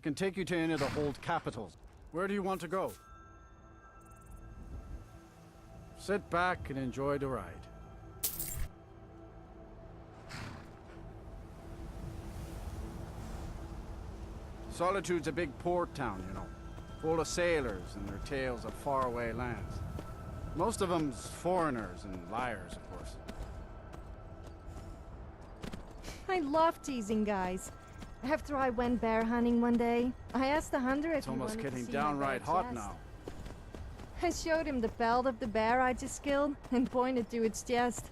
can take you to any of the hold capitals. Where do you want to go? Sit back and enjoy the ride. Solitude's a big port town, you know, full of sailors and their tales of faraway lands. Most of them's foreigners and liars, of course. I love teasing guys. After I went bear hunting one day, I asked the hunter if It's he almost wanted to getting see my downright bare hot chest. now. I showed him the pelt of the bear I just killed and pointed to its chest.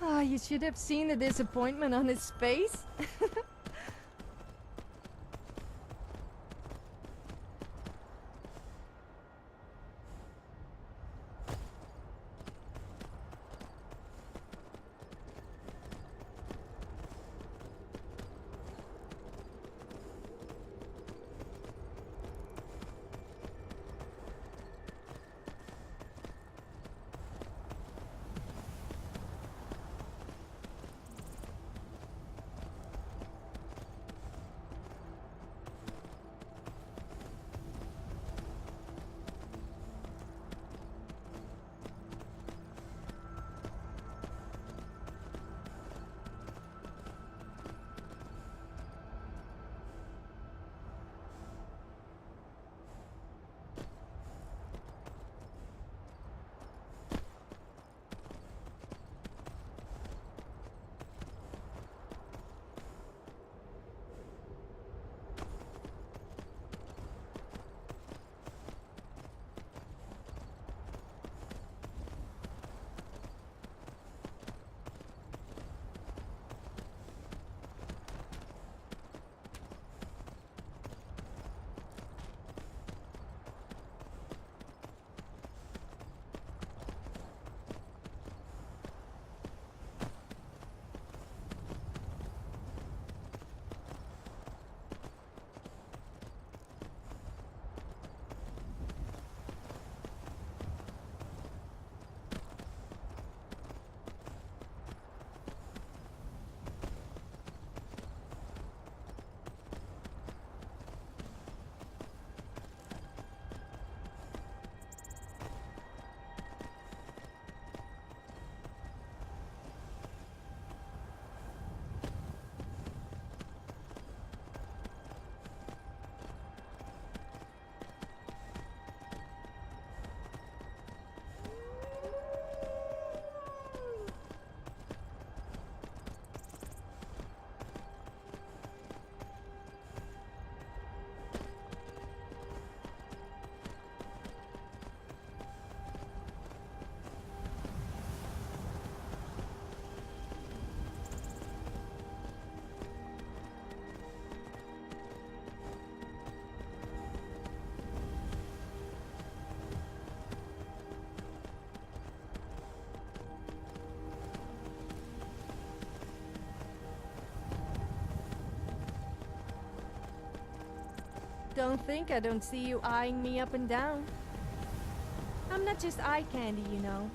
Ah, you should have seen the disappointment on his face. Don't think I don't see you eyeing me up and down. I'm not just eye candy, you know.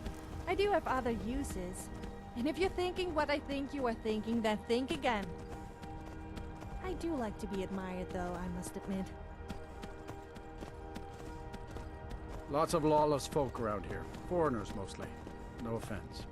I do have other uses. And if you're thinking what I think you are thinking, then think again. I do like to be admired, though, I must admit. Lots of lawless folk around here. Foreigners mostly. No offense.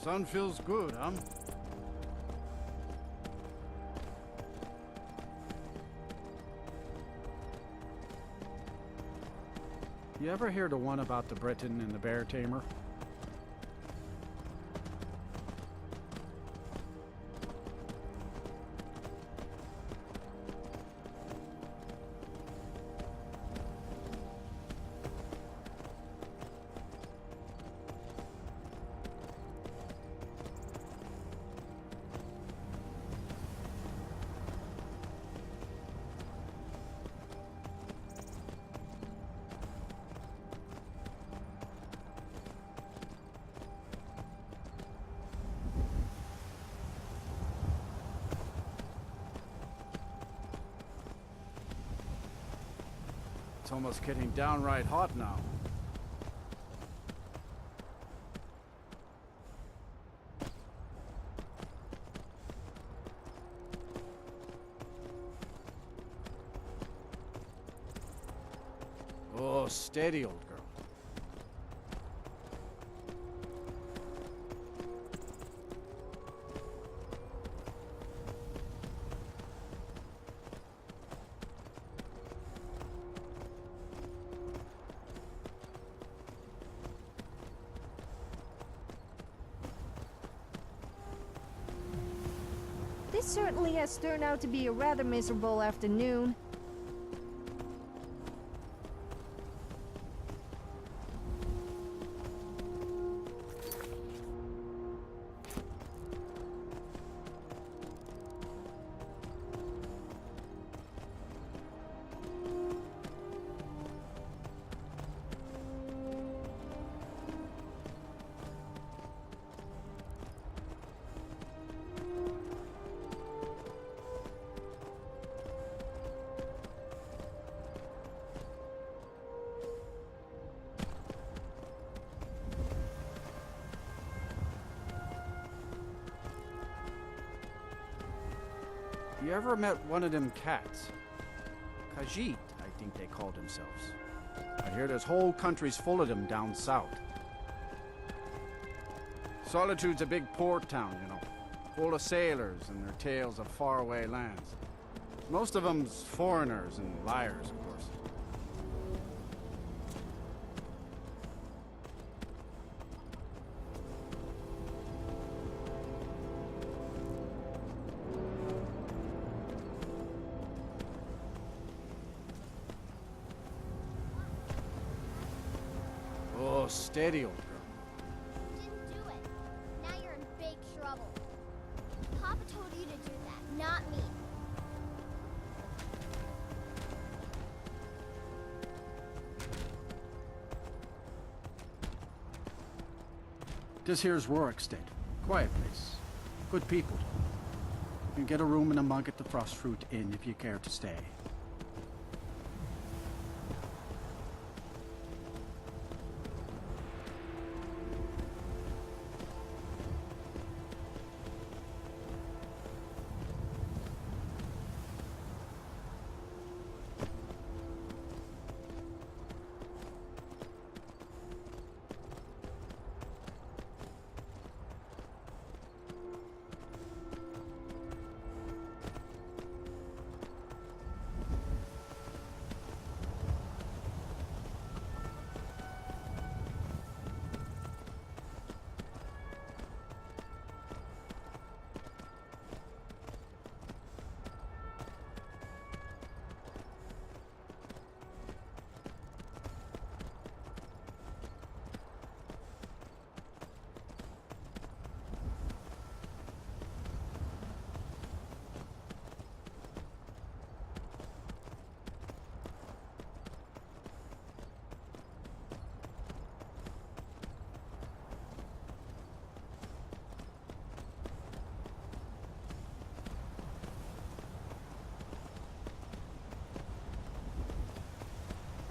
Sun feels good, huh? You ever hear the one about the Briton and the bear tamer? It's almost getting downright hot now. Oh, steady, old girl. This certainly has turned out to be a rather miserable afternoon. You ever met one of them cats? Khajiit, I think they call themselves. I hear there's whole countries full of them down south. Solitude's a big port town, you know, full of sailors and their tales of faraway lands. Most of them's foreigners and liars, of course. Oh, steady, old girl. Didn't do it. Now you're in big trouble. Papa told you to do that, not me. This here's Warwick State. Quiet place. Good people. You can get a room and a mug at the Frostfruit Inn if you care to stay.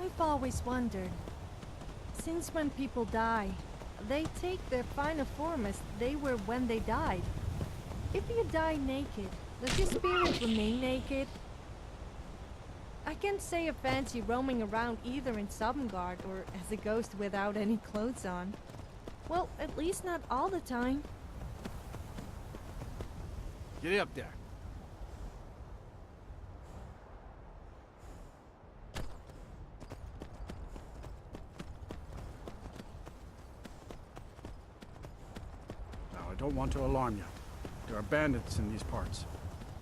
I've always wondered, since when people die, they take their final form as they were when they died. If you die naked, does your spirit remain naked? I can't say I fancy roaming around either in Sovngarde or as a ghost without any clothes on. Well, at least not all the time. Get up there. Now, I don't want to alarm you. There are bandits in these parts.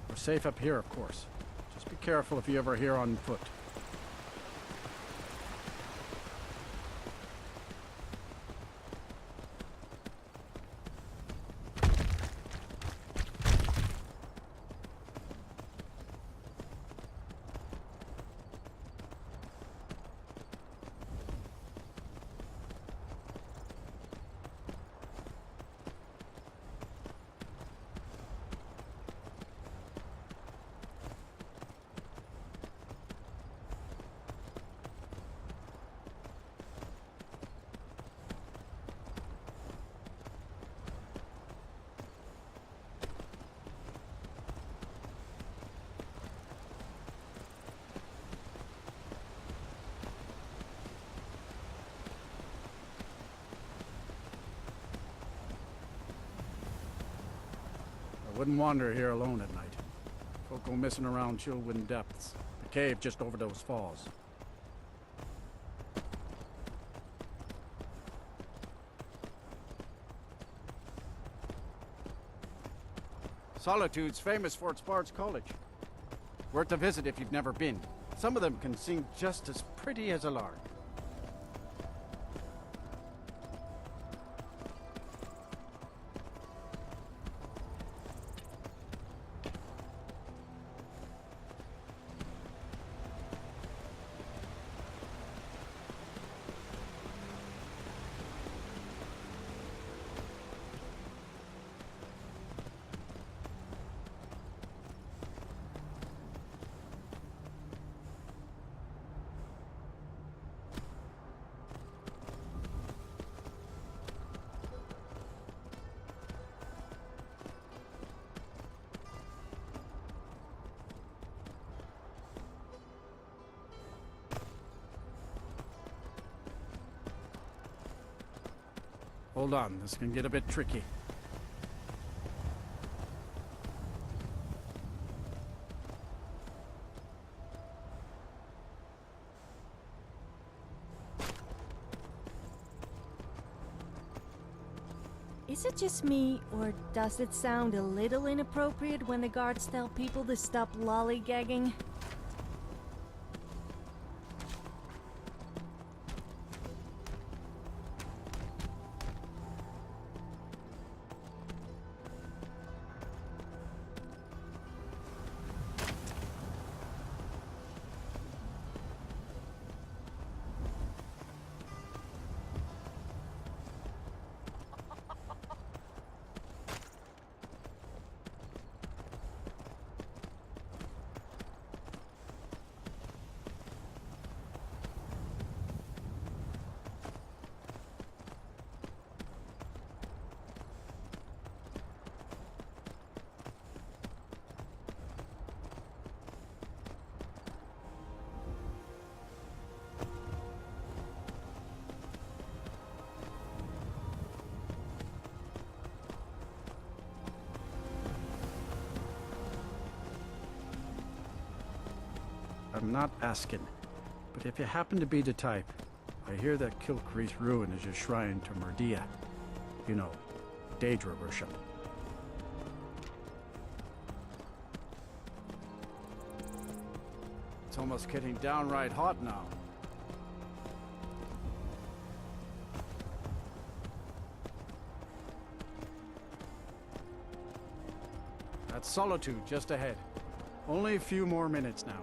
We're safe up here, of course. Just be careful if you ever hear on foot. I wouldn't wander here alone at night. Folk go missing around Chillwind Depths, the cave just over those falls. Solitude's famous for its bards college. Worth a visit if you've never been. Some of them can sing just as pretty as a lark. Hold on, this can get a bit tricky. Is it just me, or does it sound a little inappropriate when the guards tell people to stop lollygagging? I'm not asking, but if you happen to be the type, I hear that Kilcrease Ruin is a shrine to Murdia. You know, Daedra worship. It's almost getting downright hot now. That's Solitude just ahead. Only a few more minutes now.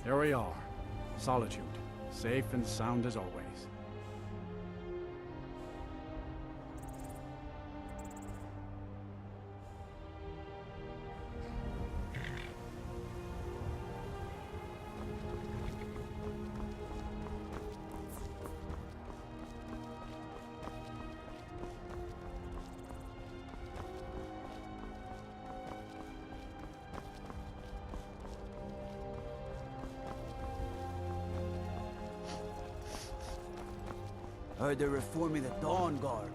There we are. Solitude. Safe and sound as always. Heard they're reforming the Dawn Guard.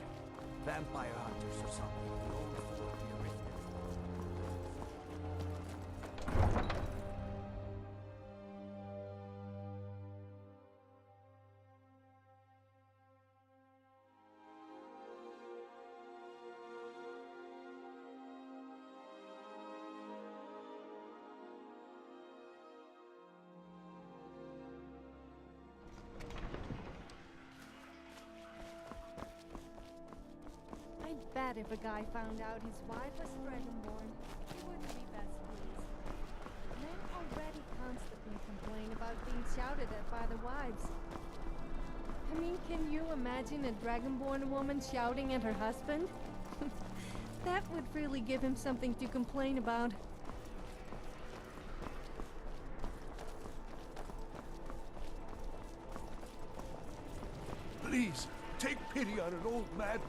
Vampire hunters or something. The old fort we originated. I bet if a guy found out his wife was Dragonborn, he wouldn't be best pleased. Men already constantly complain about being shouted at by the wives. I mean, can you imagine a Dragonborn woman shouting at her husband? That would really give him something to complain about. Please, take pity on an old madman.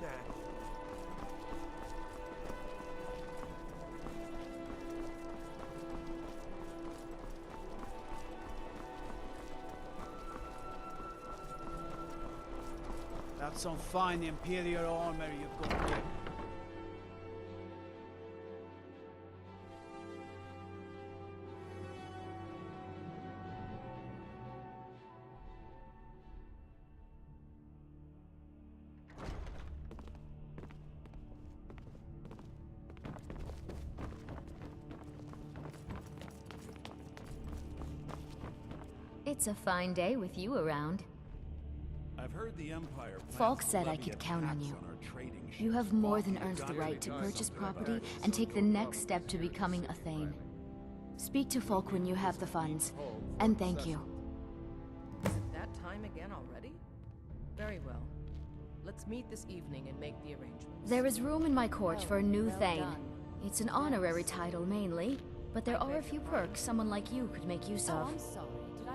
That's some fine Imperial armor you've got there. It's a fine day with you around. I've heard the Empire Falk said I could count on you. You have more than earned the right to purchase property and take the next step to becoming a Thane. Speak to Falk when you have the funds, and thank you. Is it that time again already? Very well. Let's meet this evening and make the arrangements. There is room in my court for a new Thane. It's an honorary title mainly, but there are a few perks someone like you could make use of.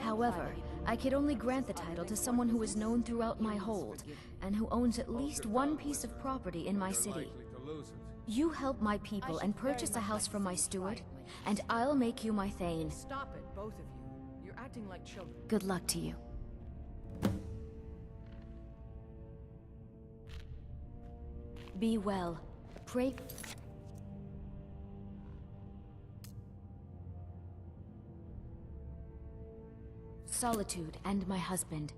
However, I could only grant the title to someone who is known throughout my hold, and who owns at least one piece of property in my city. You help my people and purchase a house from my steward, and I'll make you my Thane. Stop it, both of you. You're acting like children. Good luck to you. Be well. Pray... Solitude and my husband.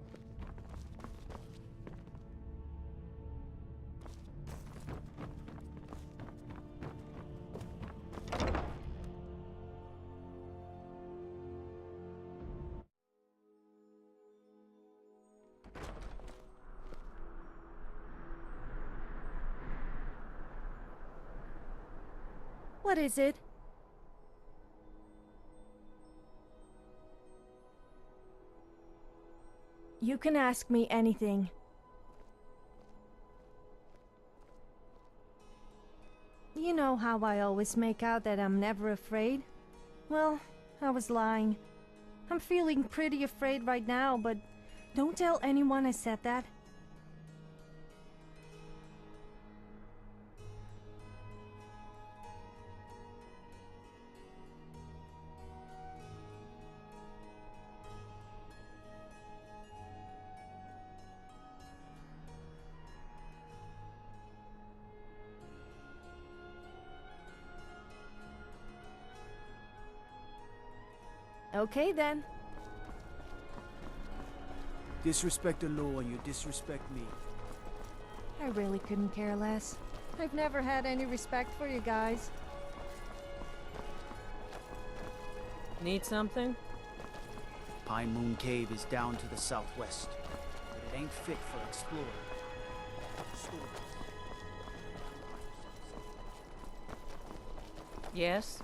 What is it? You can ask me anything. You know how I always make out that I'm never afraid? Well, I was lying. I'm feeling pretty afraid right now, but don't tell anyone I said that. Okay then. Disrespect the law and you disrespect me. I really couldn't care less. I've never had any respect for you guys. Need something? Pine Moon Cave is down to the southwest, but it ain't fit for exploring. Yes?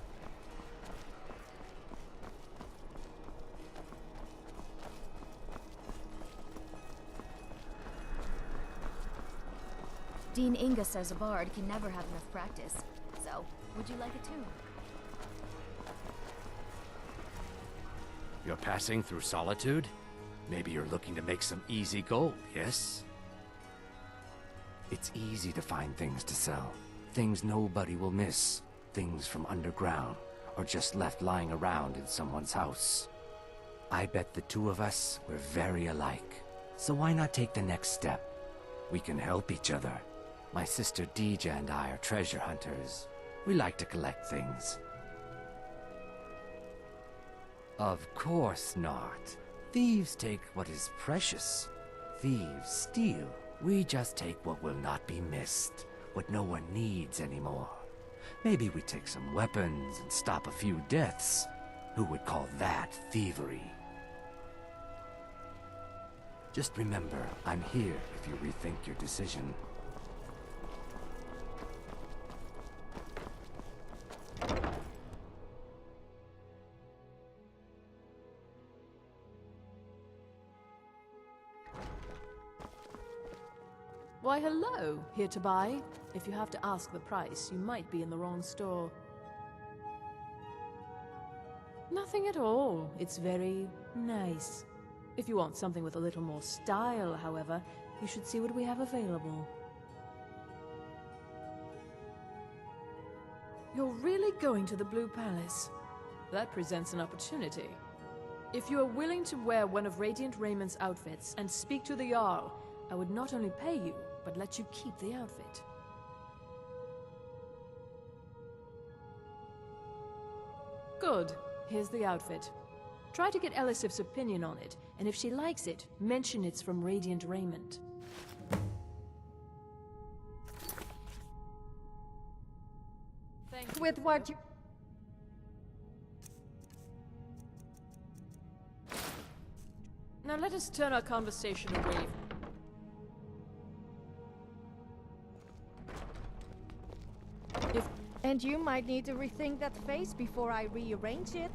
Dean Inga says a bard can never have enough practice. So, would you like a tune? You're passing through Solitude? Maybe you're looking to make some easy gold, yes? It's easy to find things to sell. Things nobody will miss. Things from underground, or just left lying around in someone's house. I bet the two of us were very alike. So why not take the next step? We can help each other. My sister Deeja and I are treasure hunters. We like to collect things. Of course not. Thieves take what is precious. Thieves steal. We just take what will not be missed, what no one needs anymore. Maybe we take some weapons and stop a few deaths. Who would call that thievery? Just remember, I'm here if you rethink your decision. Why, hello. Here to buy? If you have to ask the price, you might be in the wrong store. Nothing at all. It's very nice. If you want something with a little more style, however, you should see what we have available. You're really going to the Blue Palace? That presents an opportunity. If you are willing to wear one of Radiant Raymond's outfits and speak to the Jarl, I would not only pay you, but let you keep the outfit. Good. Here's the outfit. Try to get Elisif's opinion on it, and if she likes it, mention it's from Radiant Raymond. With what you... Now let us turn our conversation away. And you might need to rethink that face before I rearrange it.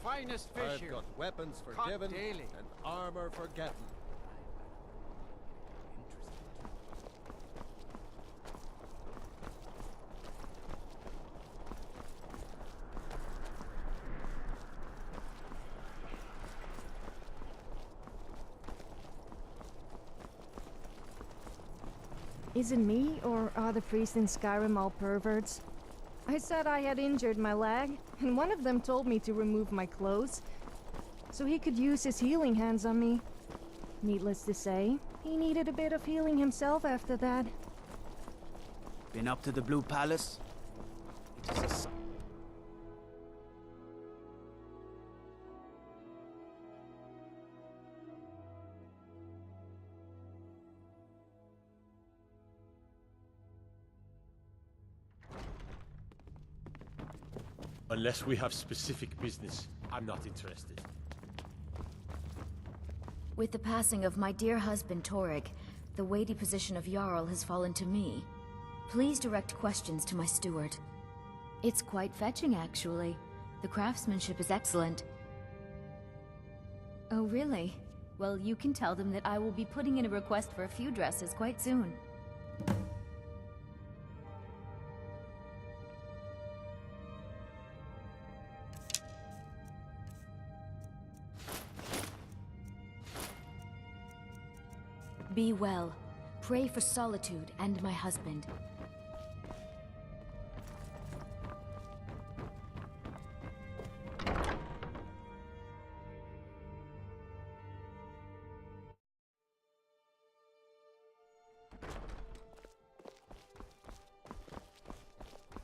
Finest fish I've here. got weapons Caught forgiven daily. and armor forgotten. Is it me, or are the priests in Skyrim all perverts? I said I had injured my leg, and one of them told me to remove my clothes, so he could use his healing hands on me. Needless to say, he needed a bit of healing himself after that. Been up to the Blue Palace? It is a sight. Unless we have specific business, I'm not interested. With the passing of my dear husband Torrig, the weighty position of Jarl has fallen to me. Please direct questions to my steward. It's quite fetching, actually. The craftsmanship is excellent. Oh, really? Well, you can tell them that I will be putting in a request for a few dresses quite soon. Be well. Pray for Solitude and my husband.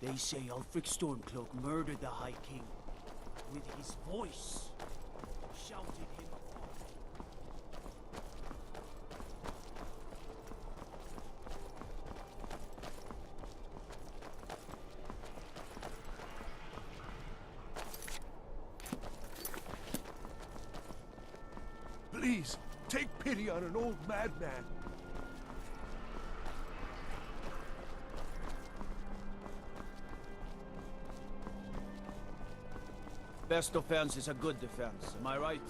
They say Ulfric Stormcloak murdered the High King. With his voice. Shouted him. Please, take pity on an old madman. Best defense is a good defense, am I right?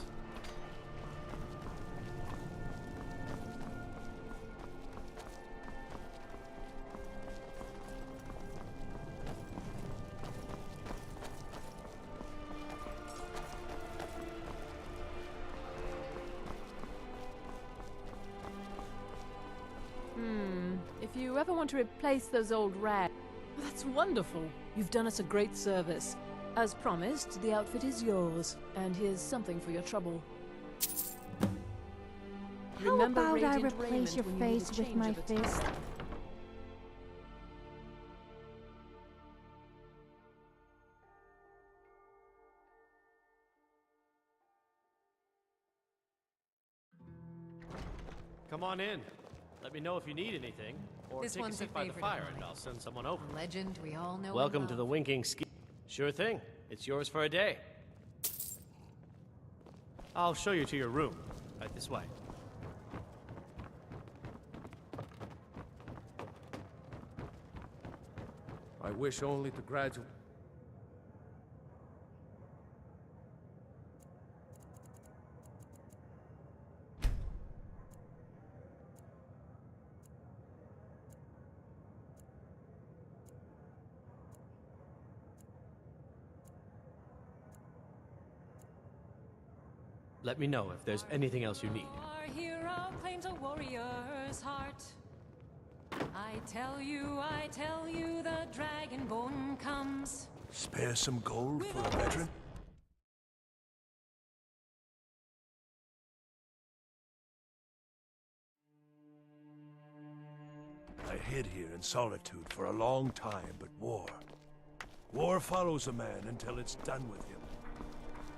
If you ever want to replace those old rags... Well, that's wonderful. You've done us a great service. As promised, the outfit is yours. And here's something for your trouble. How Remember about I Radiant replace Raiment your when you need a face with change my of attire? fist? Come on in. Let me know if you need anything. Or This take a one's a seat by the favorite fire of and mine. I'll send someone over. A legend we all know. Welcome and to the love. Winking Ski. Sure thing. It's yours for a day. I'll show you to your room. Right this way. I wish only to graduate. Let me know if there's anything else you need. Our hero claims a warrior's heart. I tell you, the dragonborn comes. Spare some gold for a veteran? I hid here in Solitude for a long time, but war follows a man until it's done with him.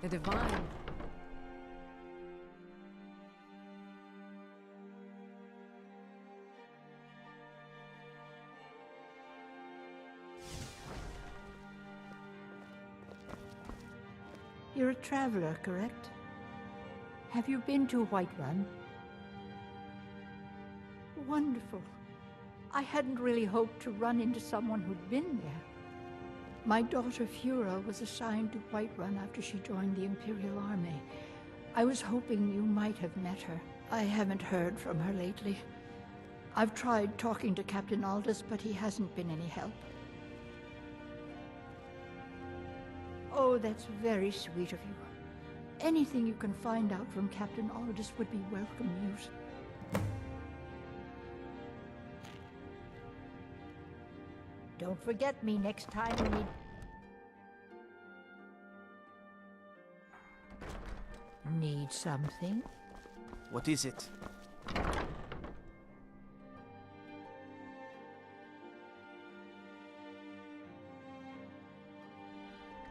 The divine. You're a traveler, correct? Have you been to Whiterun? Wonderful. I hadn't really hoped to run into someone who'd been there. My daughter Fura was assigned to Whiterun after she joined the Imperial Army. I was hoping you might have met her. I haven't heard from her lately. I've tried talking to Captain Aldous, but he hasn't been any help. Oh, that's very sweet of you. Anything you can find out from Captain Aldous would be welcome news. Don't forget me next time you need something? What is it?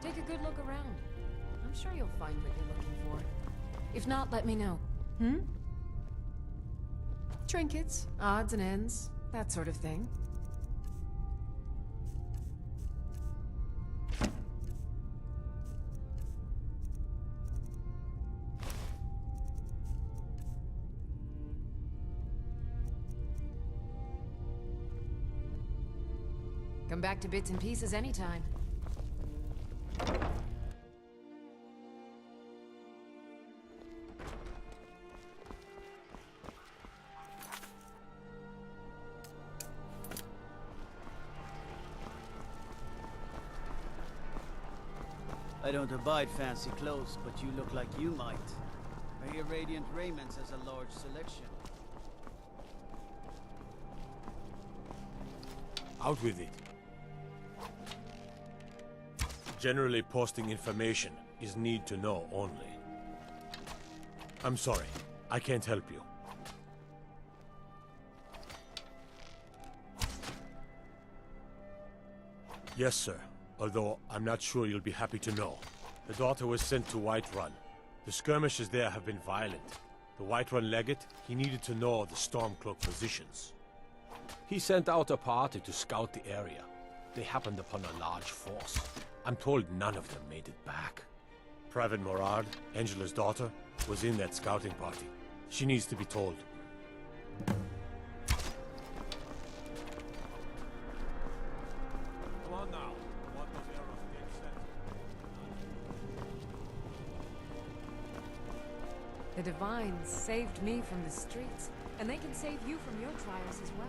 Take a good look around. I'm sure you'll find what you're looking for. If not, let me know. Trinkets, odds and ends, that sort of thing. Come back to bits and pieces anytime. I don't abide fancy clothes, but you look like you might. I hear Radiant Raiments has a large selection. Out with it. Generally, posting information is need to know only. I'm sorry, I can't help you. Yes, sir. Although I'm not sure you'll be happy to know. The daughter was sent to Whiterun. The skirmishes there have been violent. The Whiterun legate, he needed to know the Stormcloak positions. He sent out a party to scout the area. They happened upon a large force. I'm told none of them made it back. Private Morard, Angela's daughter, was in that scouting party. She needs to be told. Come on now. What was Eros did said. The Divines saved me from the streets, and they can save you from your trials as well.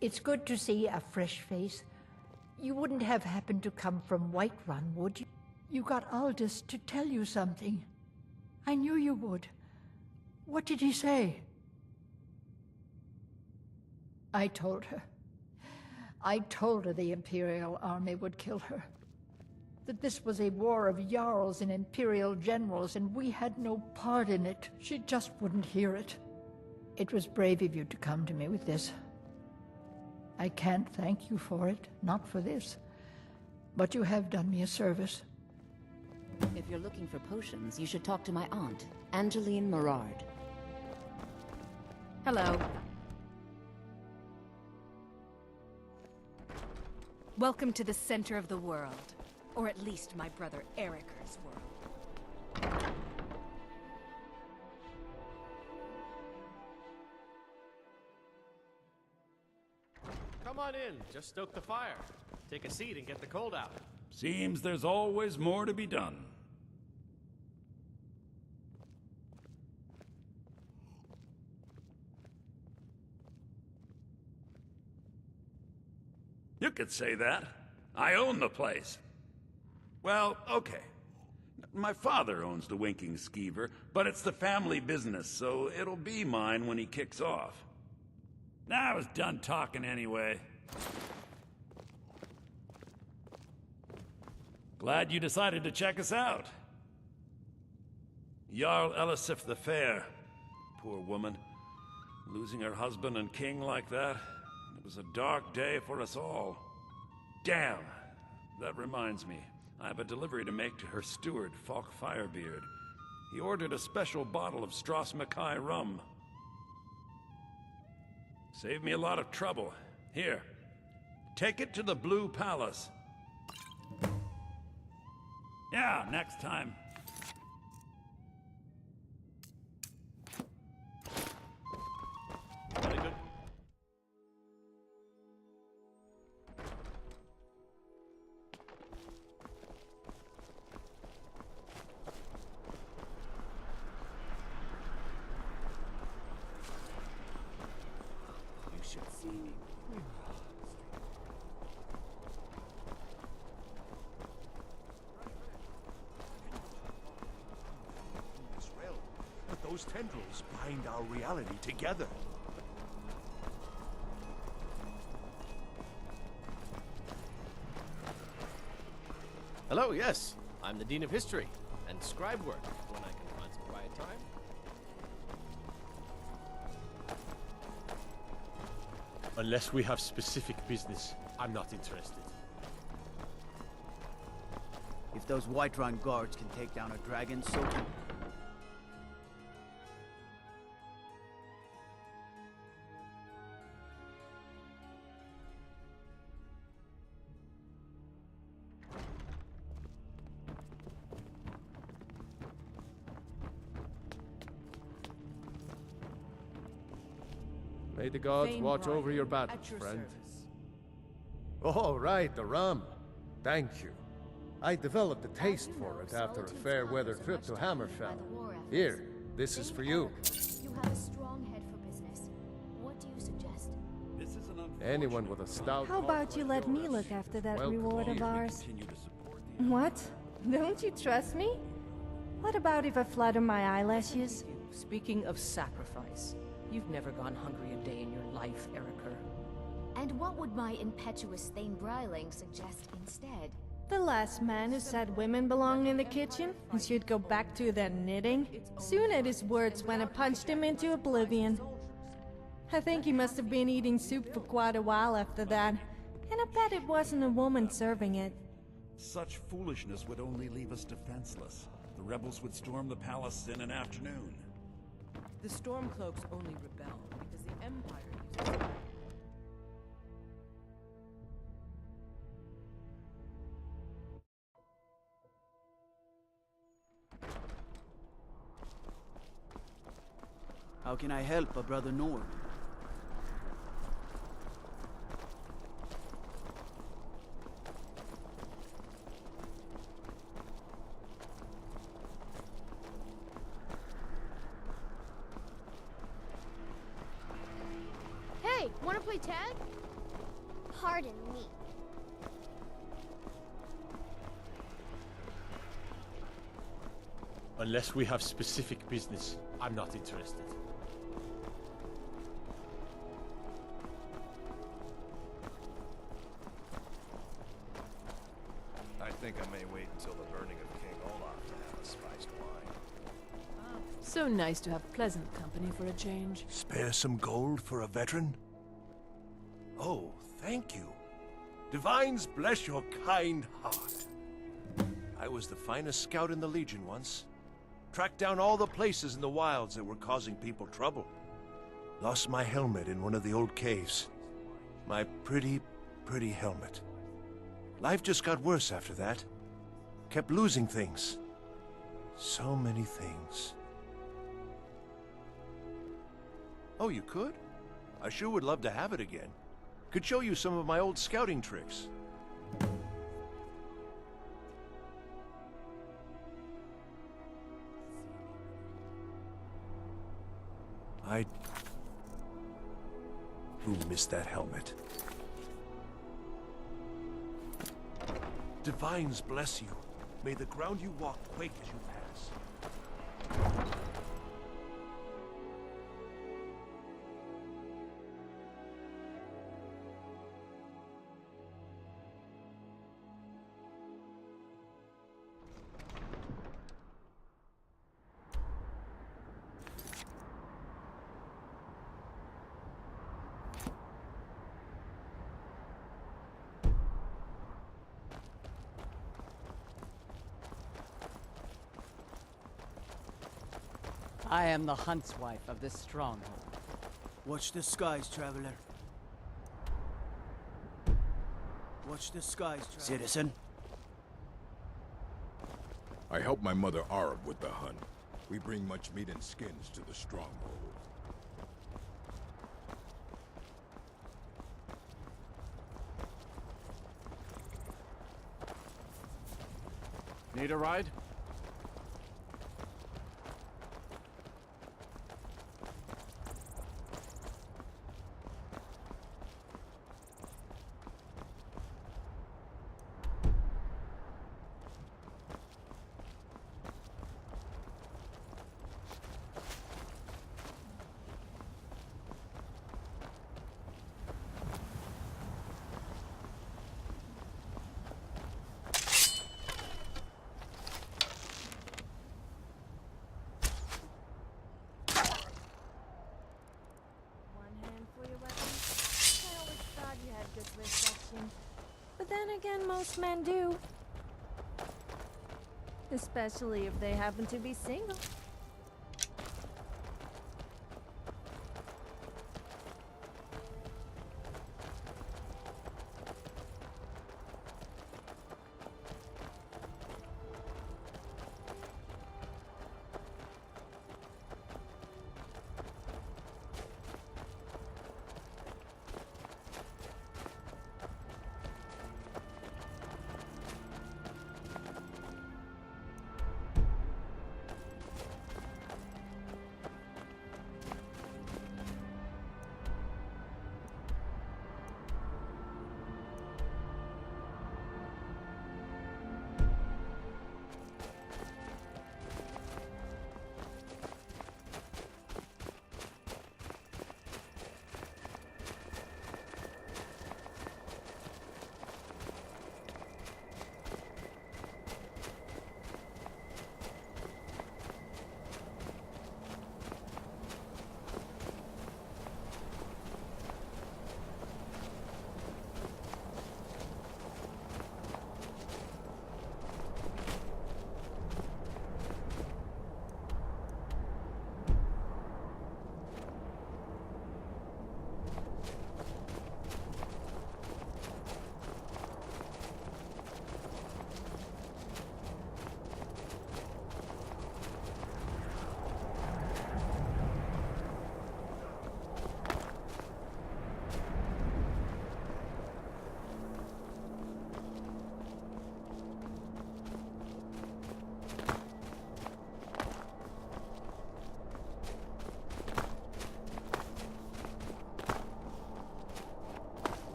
It's good to see a fresh face. You wouldn't have happened to come from Whiterun, would you? You got Aldous to tell you something. I knew you would. What did he say? I told her. I told her the Imperial army would kill her. That this was a war of Jarls and Imperial generals, and we had no part in it. She just wouldn't hear it. It was brave of you to come to me with this. I can't thank you for it, not for this. But you have done me a service. If you're looking for potions, you should talk to my aunt, Angeline Morard. Hello. Welcome to the center of the world. Or at least my brother Eriker's world. Come on in, just stoke the fire. Take a seat and get the cold out. Seems there's always more to be done. You could say that. I own the place. Well, okay. My father owns the Winking Skeever, but it's the family business, so it'll be mine when he kicks off. I was done talking anyway. Glad you decided to check us out. Jarl Elisif the Fair. Poor woman. Losing her husband and king like that. It was a dark day for us all. Damn! That reminds me. I have a delivery to make to her steward, Falk Firebeard. He ordered a special bottle of Strass Mackay rum. Saved me a lot of trouble. Here. Take it to the Blue Palace. Yeah, next time. Very good. You should see me. But those tendrils bind our reality together. Hello, yes. I'm the Dean of History and scribe work when I can find some quiet time. Unless we have specific business, I'm not interested. If those Whiterun guards can take down a dragon, so can... May the gods Thane watch Brian, over your battles, at your friend. service. Oh, right, the rum. Thank you. I developed a taste for it after a fair weather trip to Hammerfell. Here, this is for you. You have a strong head for business. What do you suggest? This is an Anyone with a stout... How about you let me look after that Welcome reward of here. ours? continue to support the... What? Don't you trust me? What about if I flutter my eyelashes? Speaking of sacrifice, you've never gone hungry a day in your life, Eriker. And what would my impetuous Thane Bryling suggest instead? The last man who said women belong in the kitchen and should go back to their knitting. Soon at his words when I punched him into oblivion. I think he must have been eating soup for quite a while after that, and I bet it wasn't a woman serving it. Such foolishness would only leave us defenseless. The rebels would storm the palace in an afternoon. The Stormcloaks only rebel because the Empire uses them. How can I help a brother Nord? Hey, wanna play tag? Pardon me. Unless we have specific business, I'm not interested. I think I may wait until the burning of King Olaf to have a spiced wine. So nice to have pleasant company for a change. Spare some gold for a veteran? Oh, thank you. Divines bless your kind heart. I was the finest scout in the Legion once. Tracked down all the places in the wilds that were causing people trouble. Lost my helmet in one of the old caves. My pretty, pretty helmet. Life just got worse after that. Kept losing things. So many things. Oh, you could? I sure would love to have it again. Could show you some of my old scouting tricks. I do miss that helmet. Divines bless you. May the ground you walk quake as you pass. I am the huntswife of this stronghold. Watch the skies, traveler. Watch the skies, traveler. Citizen. I help my mother Arab with the hunt. We bring much meat and skins to the stronghold. Need a ride? But then again, most men do. Especially if they happen to be single.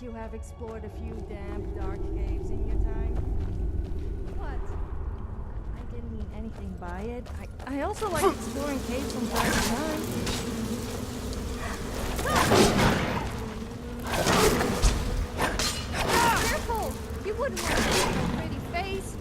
that you have explored a few damp, dark caves in your time. What? I didn't mean anything by it. I also like exploring caves from time to time. Careful! You wouldn't want to see my pretty face.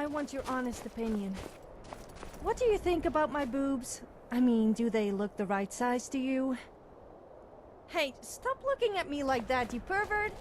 I want your honest opinion. What do you think about my boobs? I mean, do they look the right size to you? Hey, stop looking at me like that, you pervert!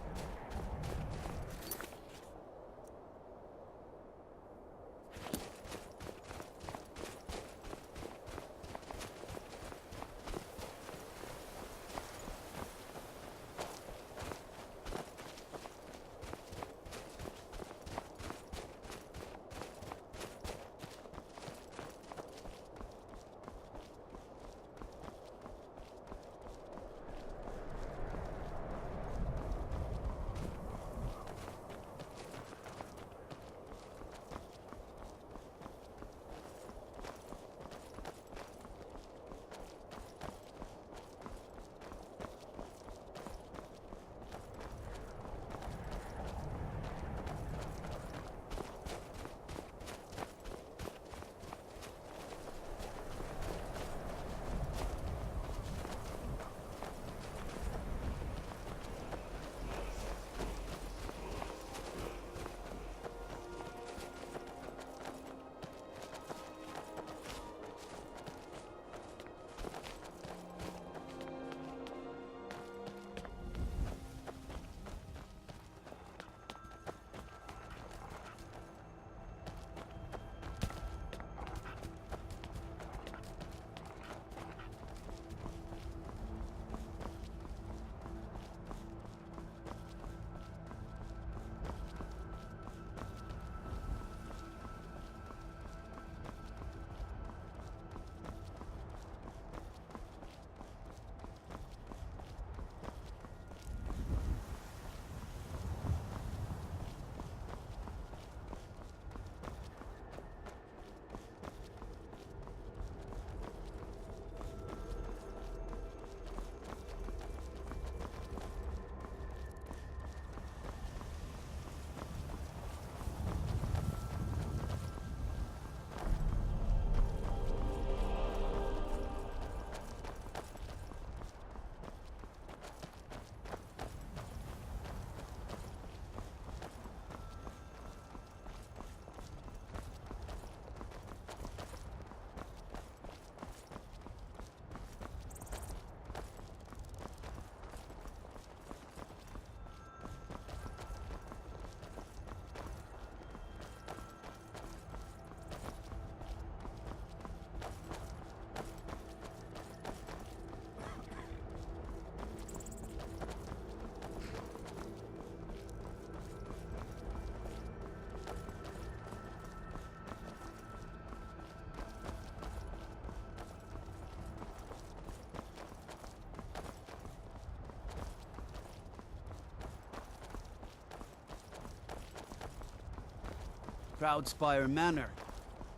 Proudspire Manor.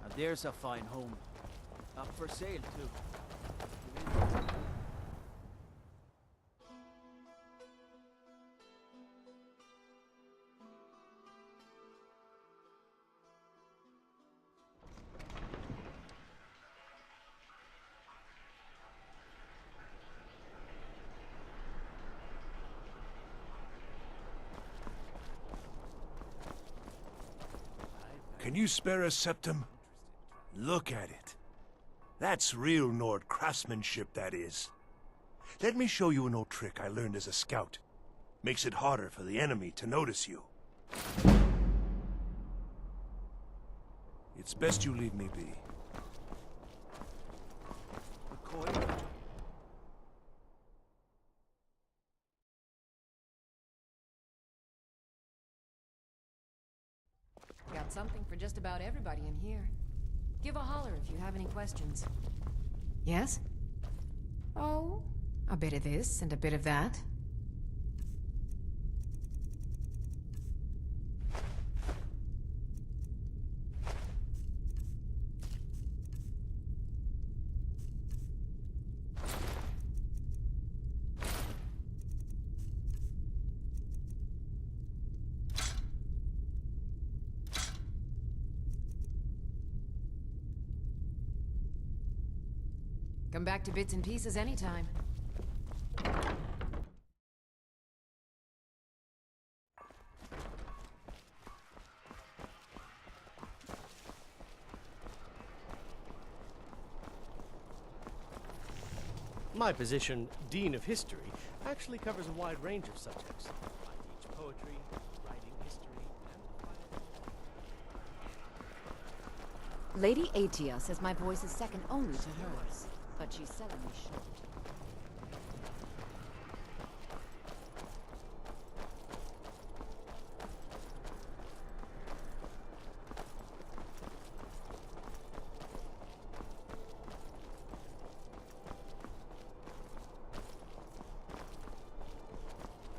Now there's a fine home. Up for sale, too. Can you spare a septum? Look at it. That's real Nord craftsmanship, that is. Let me show you an old trick I learned as a scout. Makes it harder for the enemy to notice you. It's best you leave me be. Got something for just about everybody in here. Give a holler if you have any questions. Yes? Oh, a bit of this and a bit of that. Come back to bits and pieces anytime. My position, Dean of History, actually covers a wide range of subjects. I teach poetry, writing, history, and... Lady Atia says my voice is second only to hers, but she's selling me short.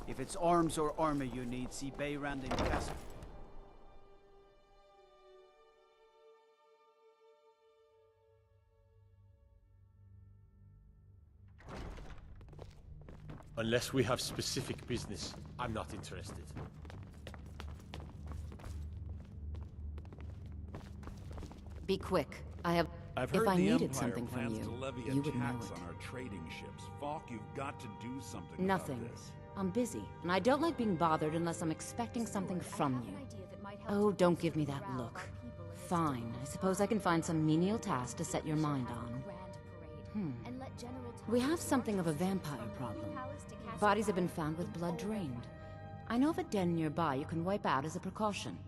If it's arms or armor you need, see Bayrand in Castle. Unless we have specific business, I'm not interested. Be quick. I've heard if I the needed Empire something from plans you, to levy a you would know tax it. on our trading ships. Falk, you've got to do something Nothing. about this. I'm busy, and I don't like being bothered unless I'm expecting something from you. Oh, don't give me that look. Fine, I suppose I can find some menial task to set your mind on. We have something of a vampire problem. Bodies have been found with blood drained. I know of a den nearby you can wipe out as a precaution.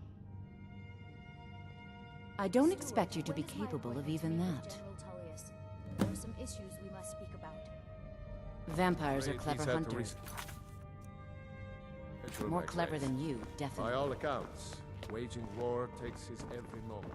I don't expect you to be capable of even that. There are some issues we must speak about. Vampires are Afraid clever he's had to hunters. Schedule More next clever race. than you, definitely. By all accounts, waging war takes his every moment.